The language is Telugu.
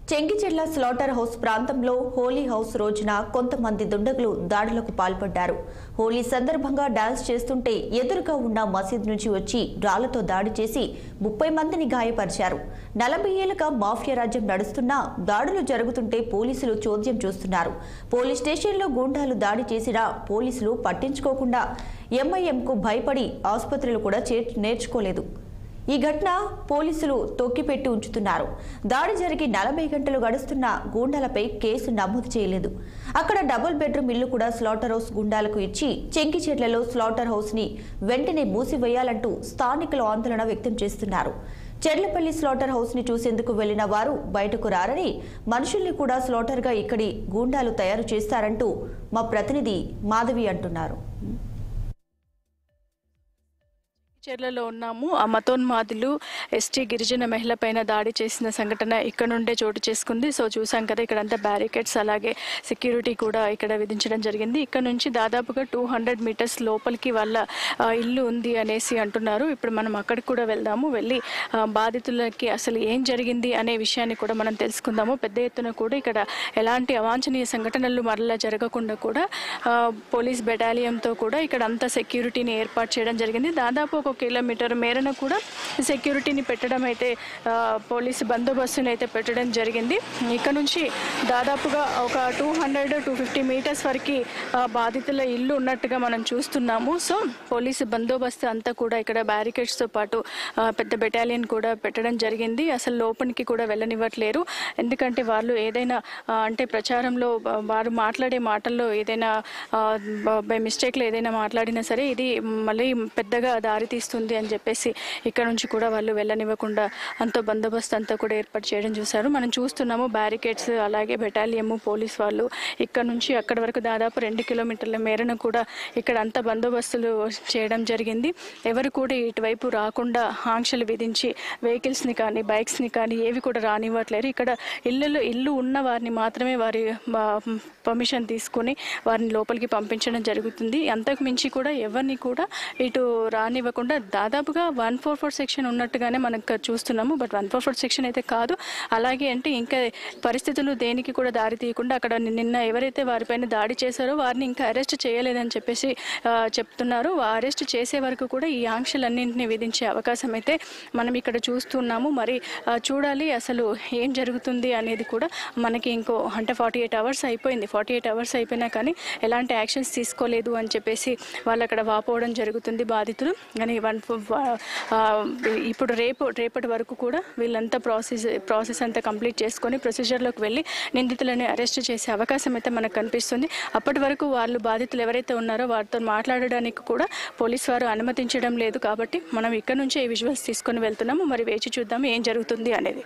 చెంగిచెర్ల స్లాటర్ హౌస్ ప్రాంతంలో హోలీ హౌస్ రోజున కొంతమంది దుండగులు దాడులకు పాల్పడ్డారు. హోలీ సందర్భంగా డాన్స్ చేస్తుంటే ఎదురుగా ఉన్న మసీద్ నుంచి వచ్చి రాళ్లతో దాడి చేసి 30 మందిని గాయపరిచారు. 40 ఏళ్లుగా మాఫియా రాజ్యం నడుస్తున్నా దాడులు జరుగుతుంటే పోలీసులు చోద్యం చూస్తున్నారు. పోలీస్ స్టేషన్లో గూండాలు దాడి చేసినా పోలీసులు పట్టించుకోకుండా ఎంఐఎంకు భయపడి ఆసుపత్రులు కూడా నేర్చుకోలేదు. ఈ ఘటన పోలీసులు తొక్కిపెట్టి ఉంచుతున్నారు. దాడి జరిగి 40 గంటలు గడుస్తున్న గూండాలపై కేసు నమోదు చేయలేదు. అక్కడ డబుల్ బెడ్రూమ్ ఇల్లు కూడా స్లాటర్ హౌస్ గుండాలకు ఇచ్చి చెంగిచెర్లలో స్లాటర్ హౌస్ ని వెంటనే మూసివేయాలంటూ స్థానికులు ఆందోళన వ్యక్తం చేస్తున్నారు. చెర్లపల్లి స్లాటర్ హౌస్ ని చూసేందుకు వెళ్లిన వారు బయటకు రారని, మనుషుల్ని కూడా స్లాటర్ గా ఇక్కడి గూండాలు తయారు చేస్తారంటూ మా ప్రతినిధి మాధవి అంటున్నారు. చెర్లలో ఉన్నాము. ఆ మతోన్మాదులు ఎస్టీ గిరిజన మహిళ పైన దాడి చేసిన సంఘటన ఇక్కడ నుండే చోటు చేసుకుంది. సో చూసాం కదా, ఇక్కడంతా బ్యారికేడ్స్ అలాగే సెక్యూరిటీ కూడా ఇక్కడ విధించడం జరిగింది. ఇక్కడ నుంచి దాదాపుగా 200 మీటర్స్ లోపలికి వాళ్ళ ఇల్లు ఉంది అనేసి అంటున్నారు. ఇప్పుడు మనం అక్కడికి కూడా వెళ్దాము. వెళ్ళి బాధితులకి అసలు ఏం జరిగింది అనే విషయాన్ని కూడా మనం తెలుసుకుందాము. పెద్ద ఎత్తున కూడా ఇక్కడ ఎలాంటి అవాంఛనీయ సంఘటనలు మరలా జరగకుండా కూడా పోలీస్ బెటాలియంతో కూడా ఇక్కడ అంతా సెక్యూరిటీని ఏర్పాటు చేయడం జరిగింది. దాదాపు 1 కిలోమీటర్ మేరన కూడా సెక్యూరిటీని పెట్టడం అయితే పోలీసు బందోబస్తుని అయితే పెట్టడం జరిగింది. ఇక్కడ నుంచి దాదాపుగా ఒక 200-250 మీటర్స్ వరకు బాధితుల ఇల్లు ఉన్నట్టుగా మనం చూస్తున్నాము. సో పోలీసు బందోబస్తు అంతా కూడా ఇక్కడ బ్యారికేడ్స్తో పాటు పెద్ద బెటాలియన్ కూడా పెట్టడం జరిగింది. అసలు లోపలికి కూడా వెళ్ళనివ్వట్లేరు. ఎందుకంటే వాళ్ళు ఏదైనా అంటే ప్రచారంలో వారు మాట్లాడే మాటల్లో ఏదైనా బై మిస్టేక్లో ఏదైనా మాట్లాడినా సరే ఇది మళ్ళీ పెద్దగా దారి తీస్తుంది అని చెప్పేసి ఇక్కడ నుంచి కూడా వాళ్ళు వెళ్ళనివ్వకుండా అంత బందోబస్తు అంతా కూడా ఏర్పాటు చేయడం చూశారు. మనం చూస్తున్నాము బ్యారికేడ్స్ అలాగే బెటాలియన్ పోలీస్ వాళ్ళు ఇక్కడ నుంచి అక్కడి వరకు దాదాపు 2 కిలోమీటర్ల మేరన కూడా ఇక్కడ అంత బందోబస్తులు చేయడం జరిగింది. ఎవరు కూడా ఇటువైపు రాకుండా ఆంక్షలు విధించి వెహికల్స్ని కానీ బైక్స్ని కానీ ఏవి కూడా రానివ్వట్లేరు. ఇక్కడ ఇల్లు ఉన్న వారిని మాత్రమే వారి పర్మిషన్ తీసుకుని వారిని లోపలికి పంపించడం జరుగుతుంది. అంతకు మించి కూడా ఎవరిని కూడా ఇటు రానివ్వకుండా దాదాపుగా 144 సెక్షన్ ఉన్నట్టుగానే మనం చూస్తున్నాము. బట్ 144 సెక్షన్ అయితే కాదు. అలాగే అంటే ఇంకా పరిస్థితులు దేనికి కూడా దారి తీయకుండా అక్కడ నిన్న ఎవరైతే వారిపైన దాడి చేశారో వారిని ఇంకా అరెస్ట్ చేయలేదని చెప్పేసి చెప్తున్నారు. అరెస్ట్ చేసే వరకు కూడా ఈ ఆంక్షలన్నింటినీ విధించే అవకాశం అయితే మనం ఇక్కడ చూస్తున్నాము. మరి చూడాలి అసలు ఏం జరుగుతుంది అనేది కూడా మనకి అంటే 48 అవర్స్ అయిపోయింది. 48 అవర్స్ అయిపోయినా కానీ ఎలాంటి యాక్షన్స్ తీసుకోలేదు అని చెప్పేసి వాళ్ళు అక్కడ వాపోవడం జరుగుతుంది బాధితులు. కానీ ఇప్పుడు రేపటి వరకు కూడా వీళ్ళంతా ప్రాసెస్ అంతా కంప్లీట్ చేసుకొని ప్రొసీజర్లోకి వెళ్ళి నిందితులని అరెస్ట్ చేసే అవకాశం అయితే మనకు కనిపిస్తుంది. అప్పటి వరకు వాళ్ళు బాధితులు ఎవరైతే ఉన్నారో వారితో మాట్లాడడానికి కూడా పోలీసు వారు అనుమతించడం లేదు. కాబట్టి మనం ఇక్కడ నుంచే ఈ విజువల్స్ తీసుకొని వెళ్తున్నాము. మరి వేచి చూద్దాము ఏం జరుగుతుంది అనేది.